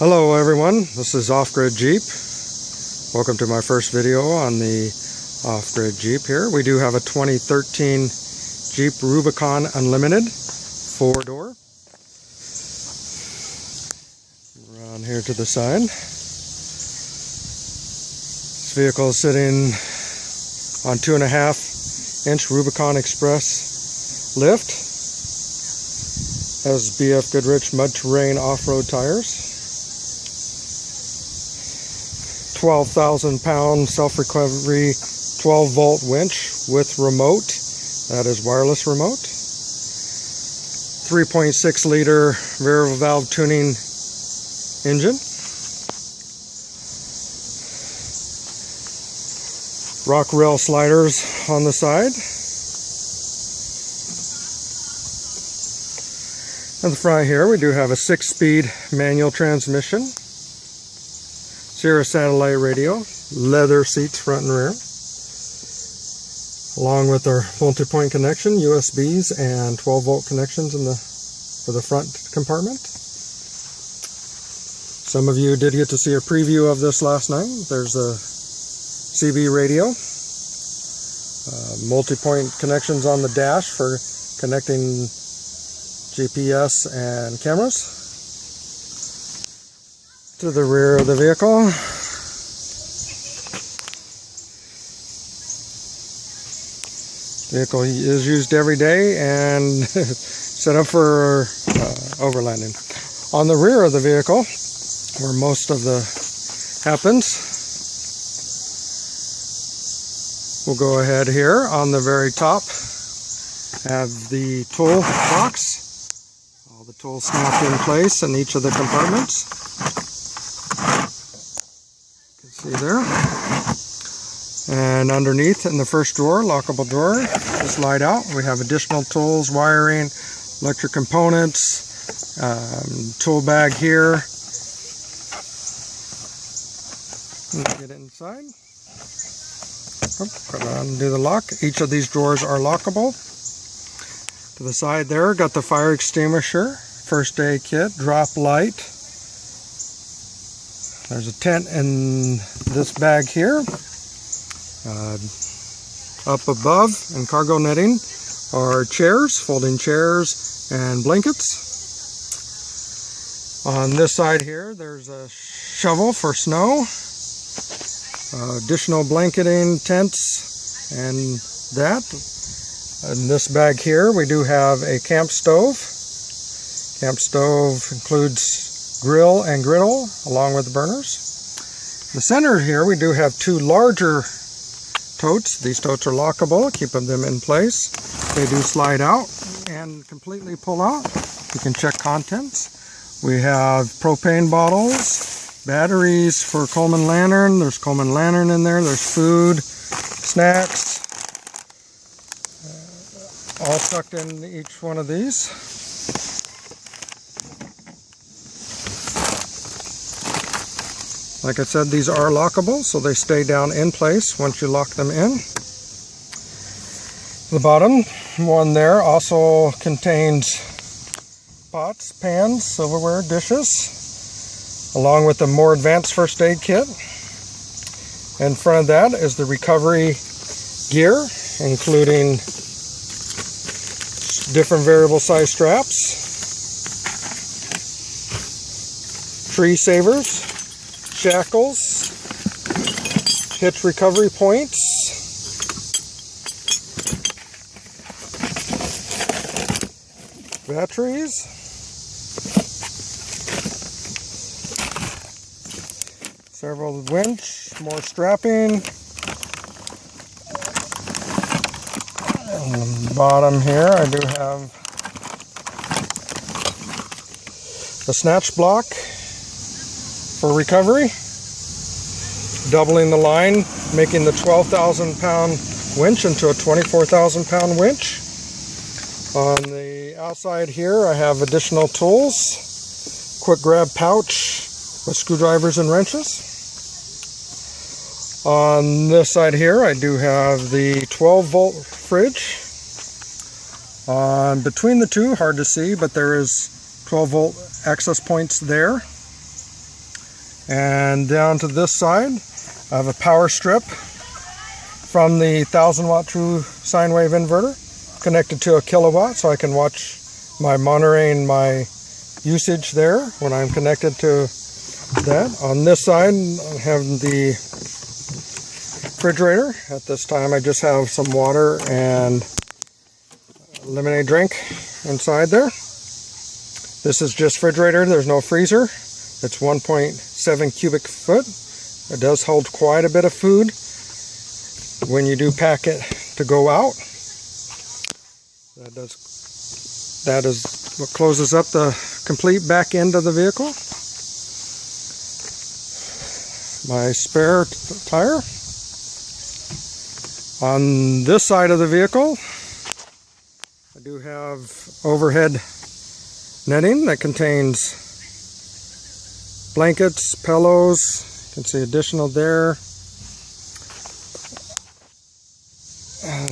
Hello everyone, this is Offgrid.Jeep. Welcome to my first video on the Offgrid.Jeep here. We do have a 2013 Jeep Rubicon Unlimited 4-door. Around here to the side. This vehicle is sitting on 2.5-inch Rubicon Express lift. Has BF Goodrich mud terrain off-road tires. 12,000 pound self-recovery 12-volt winch with remote. That is wireless remote. 3.6 liter variable valve tuning engine. Rock rail sliders on the side. At the front here we do have a 6-speed manual transmission. Sirius satellite radio, leather seats front and rear, along with our multi-point connection, USBs, and 12-volt connections for the front compartment. Some of you did get to see a preview of this last night. There's a CB radio, multi-point connections on the dash for connecting GPS and cameras. To the rear of the vehicle, vehicle is used every day and set up for overlanding. On the rear of the vehicle, where most of the happens, we'll go ahead here on the very top, have the tool box, all the tools snapped in place in each of the compartments. See there, and underneath in the first drawer, lockable drawer, slide out. We have additional tools, wiring, electric components, tool bag here. Get inside. Put it on, do the lock. Each of these drawers are lockable. To the side there, got the fire extinguisher, first aid kit, drop light. There's a tent in this bag here. Up above in cargo netting are chairs, folding chairs and blankets. On this side here there's a shovel for snow, additional blanketing, tents, and that. In this bag here we do have a camp stove. Camp stove includes grill and griddle along with the burners. In the center here we do have two larger totes. These totes are lockable, keeping them in place. They do slide out and completely pull out. You can check contents. We have propane bottles, batteries for Coleman lantern. There's Coleman lantern in there. There's food, snacks, all tucked in each one of these. Like I said, these are lockable, so they stay down in place once you lock them in. The bottom one there also contains pots, pans, silverware, dishes, along with the more advanced first aid kit. In front of that is the recovery gear, including different variable size straps, tree savers, shackles, hitch recovery points, batteries, several winch, more strapping, and the bottom here I do have a snatch block for recovery, doubling the line, making the 12,000 pound winch into a 24,000 pound winch. On the outside here I have additional tools, quick grab pouch with screwdrivers and wrenches. On this side here I do have the 12-volt fridge. Between the two, hard to see, but there is 12-volt access points there. And down to this side, I have a power strip from the 1000 watt true sine wave inverter connected to a kilowatt, so I can watch my monitoring my usage there when I'm connected to that. On this side, I have the refrigerator. At this time, I just have some water and lemonade drink inside there. This is just refrigerator. There's no freezer. It's 1.7 cubic foot. It does hold quite a bit of food when you do pack it to go out. That is what closes up the complete back end of the vehicle. My spare tire. On this side of the vehicle, I do have overhead netting that contains blankets, pillows. You can see additional there.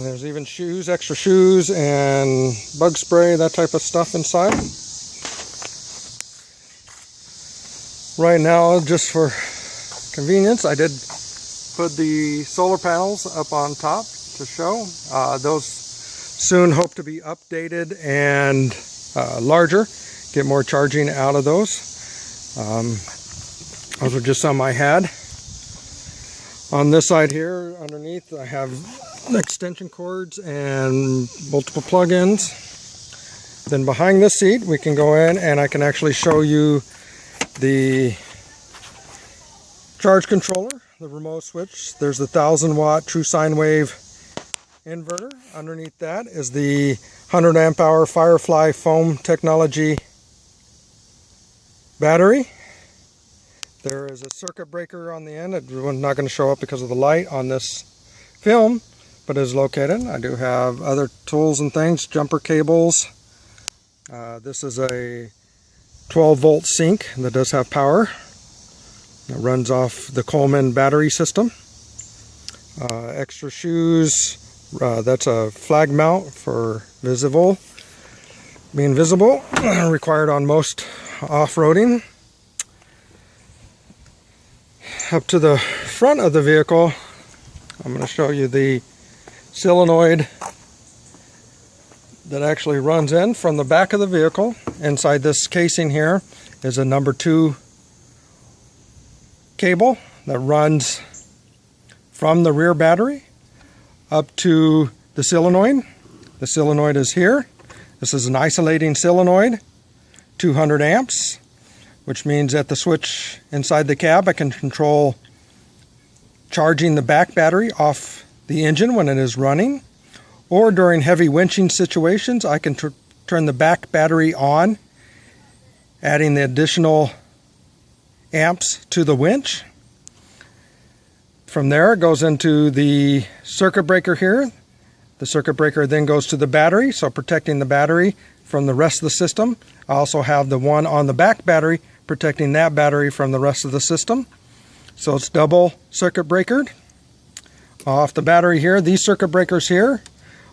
There's even shoes, extra shoes, and bug spray, that type of stuff inside. Right now, just for convenience, I did put the solar panels up on top to show. Those soon hope to be updated and larger, get more charging out of those. Those are just some I had. On this side here, underneath, I have extension cords and multiple plug-ins. Then behind this seat, we can go in and I can actually show you the charge controller, the remote switch. There's the 1000 watt true sine wave inverter. Underneath that is the 100 amp hour Firefly foam technology battery. There is a circuit breaker on the end. It's not going to show up because of the light on this film, but it is located. I do have other tools and things, jumper cables. This is a 12 volt sink that does have power. It runs off the Coleman battery system. Extra shoes. That's a flag mount for being visible, required on most off-roading. Up to the front of the vehicle, I'm going to show you the solenoid that actually runs in from the back of the vehicle. Inside this casing here is a number 2 cable that runs from the rear battery up to the solenoid. The solenoid is here. This is an isolating solenoid, 200 amps, which means that the switch inside the cab, I can control charging the back battery off the engine when it is running, or during heavy winching situations, I can turn the back battery on, adding the additional amps to the winch. From there, it goes into the circuit breaker here. The circuit breaker then goes to the battery, so protecting the battery from the rest of the system. I also have the one on the back battery protecting that battery from the rest of the system. So it's double circuit breakered. Off the battery here, these circuit breakers here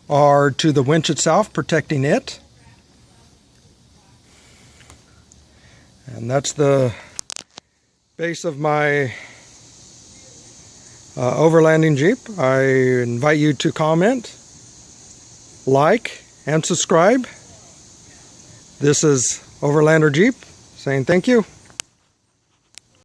are to the winch itself, protecting it. And that's the base of my Overlanding Jeep. I invite you to comment, like, and subscribe. This is Overlander Jeep saying thank you.